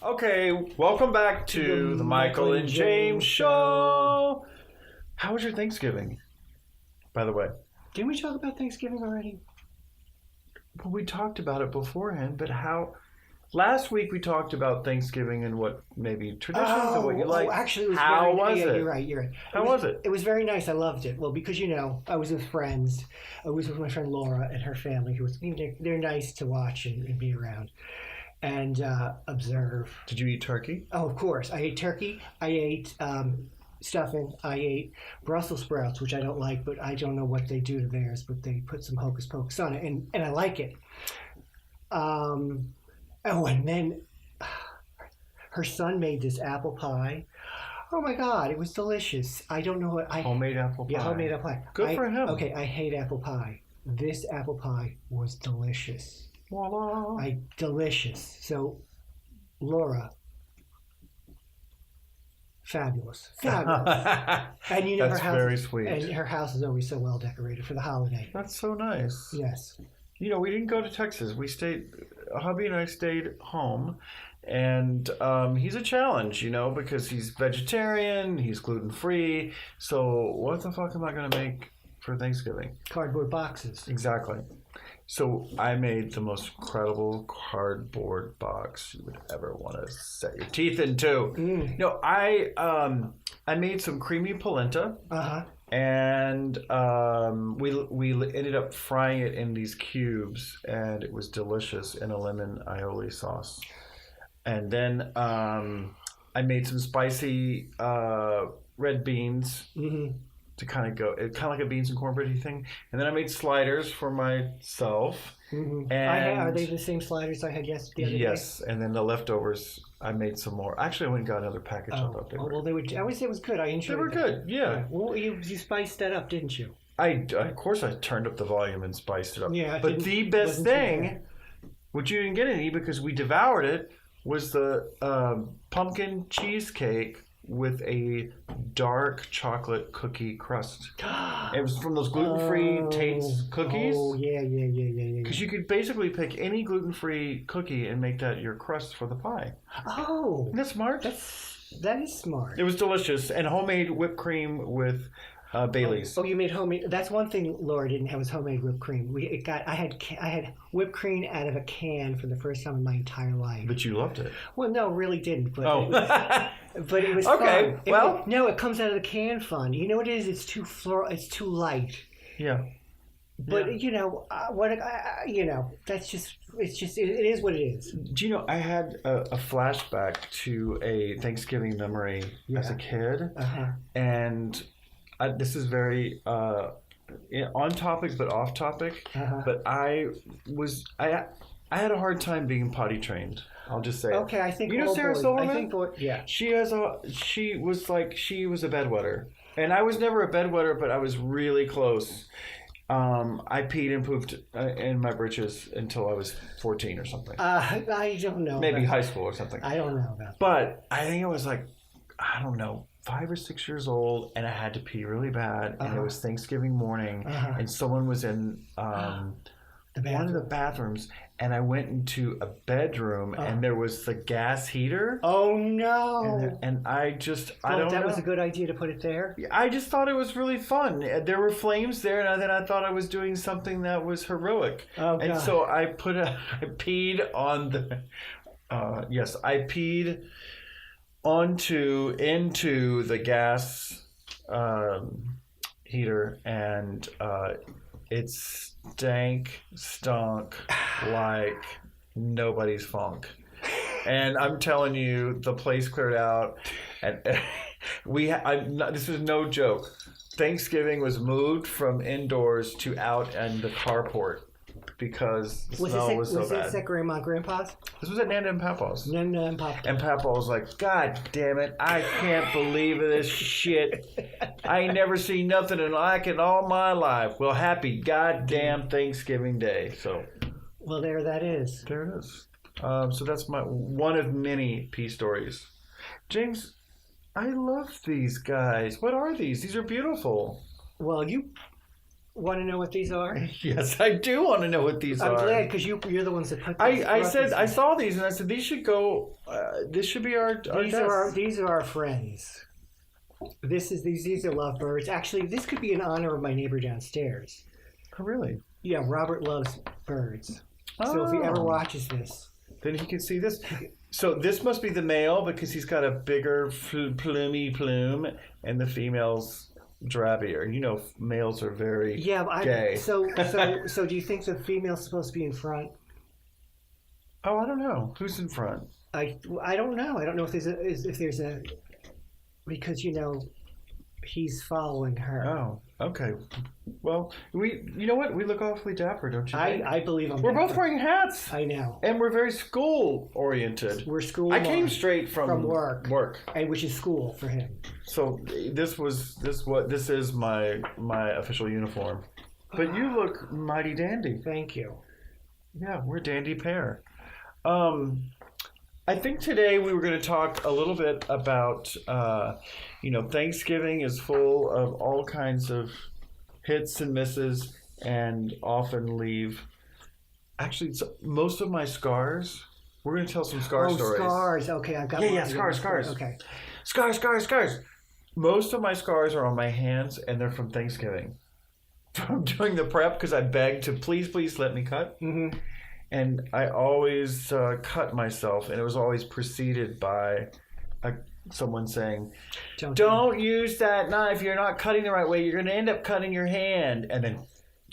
Okay, welcome back to the Michael and James Show. How was your Thanksgiving, by the way? Didn't we talk about Thanksgiving already? Well, we talked about it beforehand, but how... Last week we talked about Thanksgiving and what maybe traditions and what you like. Actually, it was how very, was yeah, it? You're right. How was it? It was very nice. I loved it. Well, because, I was with friends. I was with my friend Laura and her family, who was, they're nice to watch and be around and observe. Did you eat turkey? Oh, of course. I ate turkey. I ate stuffing. I ate Brussels sprouts, which I don't like, but I don't know what they do to theirs, but they put some hocus pocus on it, and I like it. Oh, and then her son made this apple pie. Oh my God, it was delicious. I don't know what I homemade apple pie. Yeah, homemade apple pie. Good for him. Okay, I hate apple pie. This apple pie was delicious. Voila. Delicious. So, Laura, fabulous. And That's her house, very sweet. And her house is always so well decorated for the holiday. That's so nice. Yes. We didn't go to Texas. Hubby and I stayed home, and he's a challenge, because he's vegetarian, he's gluten-free, so what the fuck am I going to make for Thanksgiving? Cardboard boxes. Exactly. So I made the most incredible cardboard box you would ever want to set your teeth into. I made some creamy polenta. Uh-huh. And we ended up frying it in these cubes, and it was delicious in a lemon aioli sauce. And then I made some spicy red beans to kind of go, kind of like a beans and cornbread thing. And then I made sliders for myself. Mm-hmm. And are they the same sliders I had the other day? Yes, and then the leftovers, I made some more. Actually, I went and got another package of them. I would say it was good. I enjoyed it. They were good, yeah. Well, you spiced that up, didn't you? Of course, I turned up the volume and spiced it up. Yeah, but the best thing, which you didn't get any because we devoured it, was the pumpkin cheesecake with a dark chocolate cookie crust. It was from those gluten-free Tate's cookies. Oh, yeah. Because you could basically pick any gluten-free cookie and make that your crust for the pie. Oh. Isn't that smart? That is smart. It was delicious. And homemade whipped cream with Bailey's. Oh, you made homemade. That's one thing Laura didn't have was homemade whipped cream. I had whipped cream out of a can for the first time in my entire life. But you loved it. Well, no, really didn't. But but it was okay. Fun. It comes out of the can fun. You know what it is? It's too floral. It's too light. Yeah. But that's just. It is what it is. Do you know? I had a flashback to a Thanksgiving memory as a kid, and. This is very on topic but off topic. But I had a hard time being potty trained. I'll just say. Okay, I think Sarah Silverman. I think yeah. She was a bedwetter, and I was never a bedwetter, but I was really close. I peed and pooped in my britches until I was 14 or something. I don't know. Maybe high school or something. I don't know about that. But I think it was 5 or 6 years old, and I had to pee really bad, and it was Thanksgiving morning, and someone was in one of the bathrooms, and I went into a bedroom, and there was the gas heater. Oh no! And I don't know. That was a good idea to put it there. I just thought it was really fun. There were flames there, and then I thought I was doing something that was heroic. Oh God! And so I peed on the. Yes, I peed into the gas heater, and it stunk like nobody's funk. And I'm telling you, the place cleared out, and this is no joke. Thanksgiving was moved from indoors to out in the carport because the smell was so bad. Was this at Grandma and Grandpa's? This was at Nana and Papa's. Nana and Papa. And Papa was like, God damn it, I can't believe this shit. I ain't never seen nothing like it all my life. Well, happy goddamn Thanksgiving Day. So, well, there that is. There it is. So that's one of many pee stories. James, I love these guys. What are these? These are beautiful. Well, you Want to know what these are? Yes, I do want to know what these I'm are. glad because you're the ones that put. I said I saw these and I said these should go. This should be our These are our friends. These are lovebirds. Actually, this could be in honor of my neighbor downstairs. Oh, really? Yeah, Robert loves birds. So if he ever watches this, then he can see this. So this must be the male because he's got a bigger plumy plume, and the female's drabbier. You know, males are very gay. So do you think the female's supposed to be in front? Oh, I don't know. Who's in front? I don't know. I don't know if there's a because he's following her. Oh, okay. Well, you know what? We look awfully dapper, don't you think? I believe We're both wearing hats. I know. And we're very school oriented. We're school. I came straight from work. And which is school for him. So this is my official uniform. But you look mighty dandy. Thank you. Yeah, we're a dandy pair. I think today we were going to talk a little bit about, Thanksgiving is full of all kinds of hits and misses and often leave. Actually, most of my scars, we're going to tell some stories. Scars. Okay, I've got one. Yeah, scars. Okay. Scars. Most of my scars are on my hands and they're from Thanksgiving. From doing the prep because I begged to please let me cut. Mm-hmm. And I always cut myself, and it was always preceded by someone saying, "Don't use that knife. You're not cutting the right way. You're going to end up cutting your hand." And then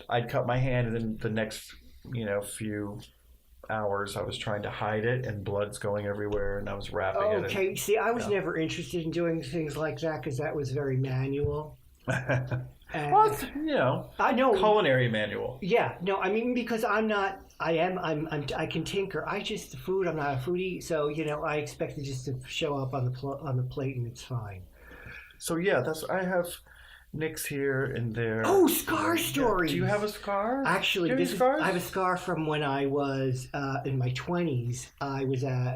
I'd cut my hand, and then the next, few hours, I was trying to hide it, and blood's going everywhere, and I was wrapping it. Okay. See, I was never interested in doing things like that because that was very manual. Well, I know culinary manual. Yeah, no, I mean because I'm not. I can tinker. Food. I'm not a foodie, so I expect it just to show up on the plate and it's fine. So yeah, I have nicks here and there. Oh, scar stories. Do you have a scar? Actually, I have a scar from when I was in my 20s. I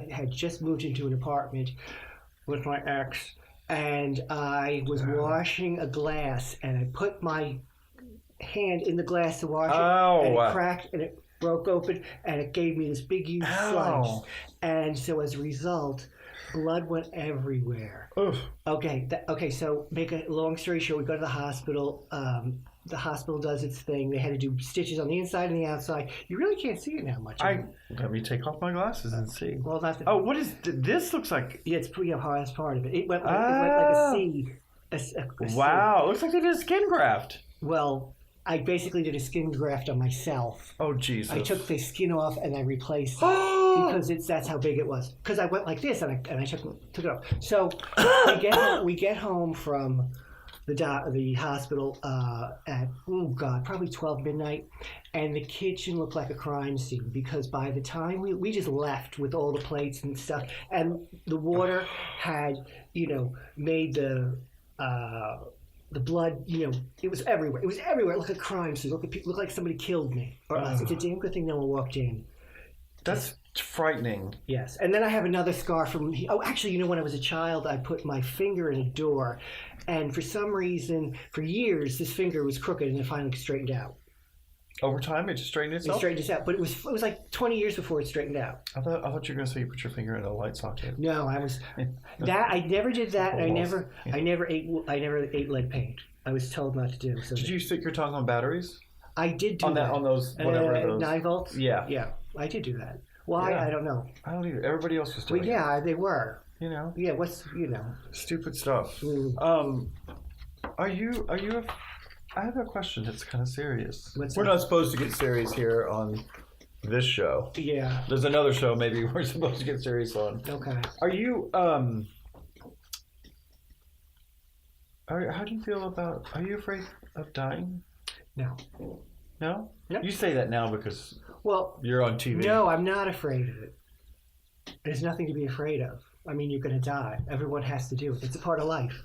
had just moved into an apartment with my ex. And I was washing a glass, and I put my hand in the glass to wash it, and it cracked, and it broke open, and it gave me this big, huge slice. And so as a result, blood went everywhere. Oof. Okay, so make a long story short, we go to the hospital. The hospital does its thing. They had to do stitches on the inside and the outside. You really can't see it now much. Let me take off my glasses and see. Well, not the, what is this? Looks like it's pretty hard. That's part of it. It went like a C. Wow, it looks like they did a skin graft. Well, I basically did a skin graft on myself. Oh, Jesus. I took the skin off and I replaced it because that's how big it was. Because I went like this and I took it off. So we get home from the hospital at probably 12 midnight, and the kitchen looked like a crime scene because by the time we just left with all the plates and stuff, and the water had made the blood, it was everywhere. It was everywhere. It looked like a crime scene. It looked like somebody killed me or us. It's a damn good thing no one walked in. That's frightening. Yes. And then I have another scar from... actually, when I was a child, I put my finger in a door. And for some reason, for years, this finger was crooked and it finally straightened out. Over time, it just straightened itself? It straightened itself out. But it was like 20 years before it straightened out. I thought you were going to say you put your finger in a light socket. No, I never did that. And I never ate lead paint. I was told not to do. So did you stick your tongue on batteries? I did do that. On those, whatever those... 9 volts? Yeah. Yeah, I did do that. Why? Yeah. I don't know. I don't either. Everybody else was doing it. Yeah, they were. Yeah, Stupid stuff. Mm. Are you I have a question that's kind of serious. We're not supposed to get serious here on this show. Yeah. There's another show maybe we're supposed to get serious on. Okay. Are you how do you feel about, are you afraid of dying? No. No? No. You say that now because you're on TV. No, I'm not afraid of it. There's nothing to be afraid of. I mean, you're going to die. Everyone has to do it. It's a part of life.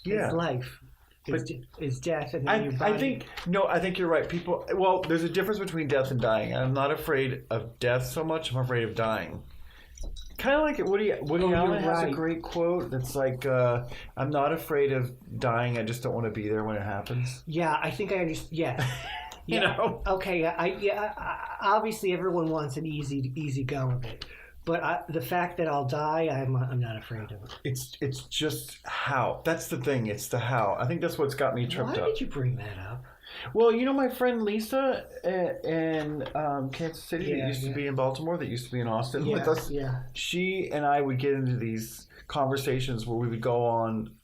Yeah. It's life. It's death. And then I think you're right. There's a difference between death and dying. I'm not afraid of death so much. I'm afraid of dying. kind of like Woody Oh, Allen you're has a right. great quote that's like, "I'm not afraid of dying. I just don't want to be there when it happens." Yeah, I think I understand. Yeah. You Yeah. know? Okay. Obviously, everyone wants an easy go of it, but the fact that I'll die, I'm not afraid of it. It's just how. That's the thing. It's the how. I think that's what's got me tripped Why up. did you bring that up? Well, you know my friend Lisa in Kansas City that Yeah, used to yeah. be in Baltimore, that used to be in Austin Yeah, with us. yeah. She and I would get into these conversations where we would go on,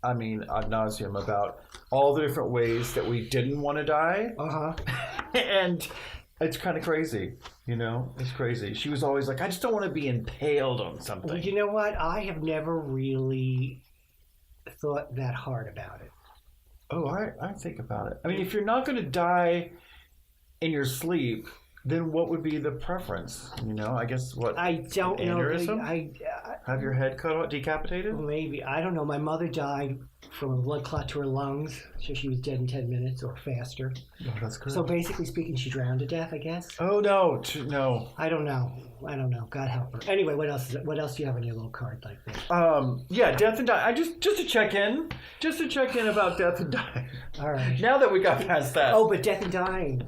I mean, ad nauseum about all the different ways that we didn't want to die. Uh-huh. And it's kind of crazy, It's crazy. She was always like, I just don't want to be impaled on Well, something. you know what? I have never really thought that hard about it. Oh, I think about it. I mean, if you're not going to die in your sleep, then what would be the preference? I guess what? I don't an know. aneurysm? Have your head cut off, decapitated? Maybe. I don't know. My mother died from a blood clot to her lungs, so she was dead in 10 minutes or faster. Oh, that's good. So basically speaking, she drowned to death, I guess. Oh no, no. I don't know. God help her. Anyway, what else do you have on your little card like that? Yeah, death and dying. I just to check in about death and dying. All right. Now that we got past that. Oh, but death and dying.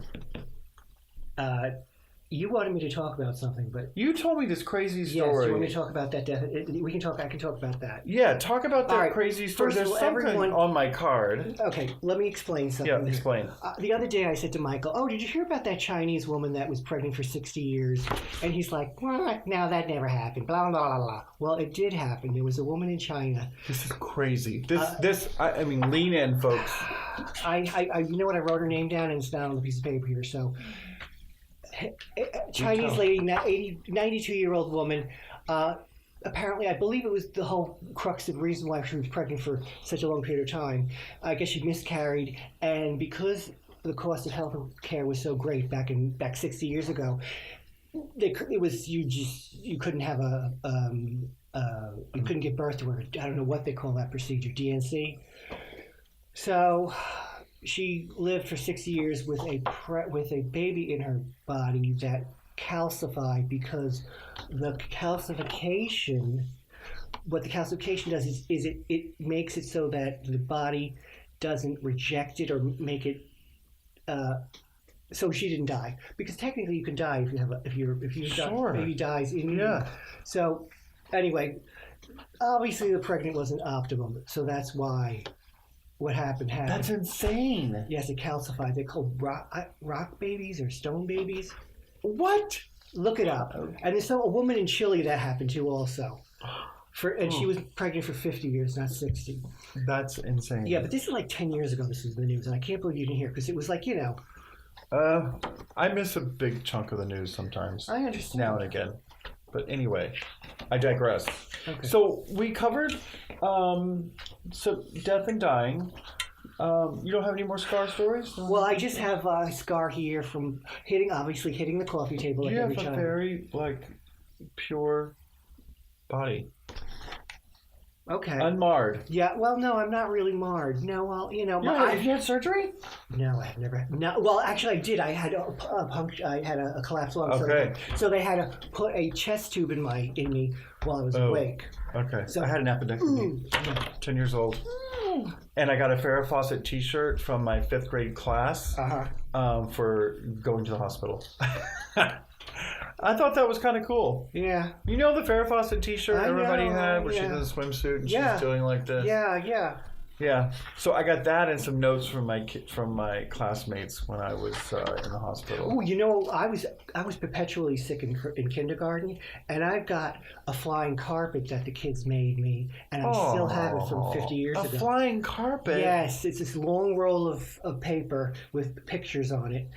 You wanted me to talk about something, but You told me this crazy yes, story. you want me to talk about that death? We can talk. I can talk about that. Yeah, talk about that All right. crazy story. First of There's all, something everyone- on my card. Okay, let me explain something. Yeah, here. explain. The other day I said to Michael, "Oh, did you hear about that Chinese woman that was pregnant for 60 years?" And he's like, "What? No, that never happened. Blah blah blah blah." Well, it did happen. There was a woman in China. This is crazy. I mean, lean in, folks. You know what? I wrote her name down, and it's not on the piece of paper here. So, Chinese lady, 92-year-old woman. Apparently, I believe it was the whole crux of the reason why she was pregnant for such a long period of time. I guess she miscarried, and because the cost of health care was so great back 60 years ago, it was you couldn't have you couldn't give birth to her. I don't know what they call that procedure, DNC. So she lived for 60 years with a baby in her body that calcified because the calcification. What the calcification does is it makes it so that the body doesn't reject it or make it. So she didn't die because technically you can die if your Sure. baby dies in you. Yeah. So anyway, obviously the pregnant wasn't optimum, so that's why what happened. That's insane. Yes, it calcified. They're called rock babies or stone babies. What? Look it up. And there's a woman in Chile that happened to also. She was pregnant for 50 years, not 60. That's insane. Yeah, but this is like 10 years ago. This was the news, and I can't believe you didn't hear because it was like I miss a big chunk of the news sometimes. I understand. Now and again. But anyway, I digress. Okay. So we covered death and dying. You don't have any more scar stories? Well, I just have a scar here from hitting the coffee table like You have every a time. very pure body, Okay. unmarred. Yeah. Well, no, I'm not really marred. No. Well, Have you had surgery? No, I've never. No. Well, actually, I did. I had a collapsed lung. Okay. So they had to put a chest tube in me while I was awake. Okay. So- I had an appendectomy. 10 years old. And I got a Farrah Fawcett T-shirt from my 5th grade class for going to the hospital. I thought that was kind of cool. Yeah. You know the Farrah Fawcett T-shirt I everybody know, had, where she's yeah. in a swimsuit and Yeah. she's doing like this. Yeah. Yeah. So I got that and some notes from my classmates when I was in the hospital. Oh, I was perpetually sick in kindergarten, and I've got a flying carpet that the kids made me, and I still have it from 50 years ago. A flying carpet. Yes, it's this long roll of paper with pictures on it.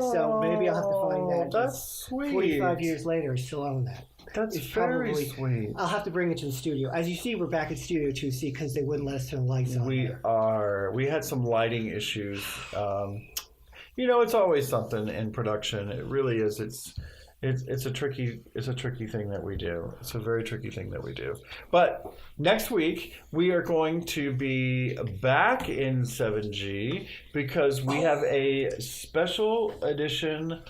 So maybe I'll have to find that. That's sweet. 45 years later, I still own that. That's It's very probably- sweet. I'll have to bring it to the studio. As you see, we're back at Studio 2C because they wouldn't let us turn the lights on. We had some lighting issues. It's always something in production. It really is. It's a tricky thing that we do. It's a very tricky thing that we do. But next week we are going to be back in 7G because we have a special edition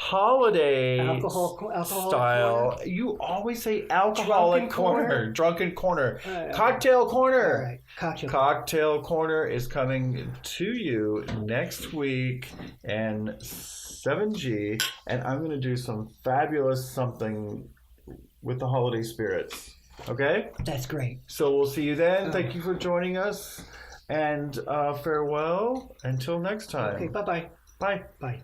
holiday Alcohol style. corner? You always say alcoholic Drunken corner? drunken corner, Uh, cocktail corner. All right, cocktail. Cocktail Corner is coming to you next week in 7G, and I'm going to do some fabulous something with the holiday spirits. Okay? That's great. So we'll see you then. Thank you for joining us, and farewell until next time. Okay, bye-bye. Bye. Bye.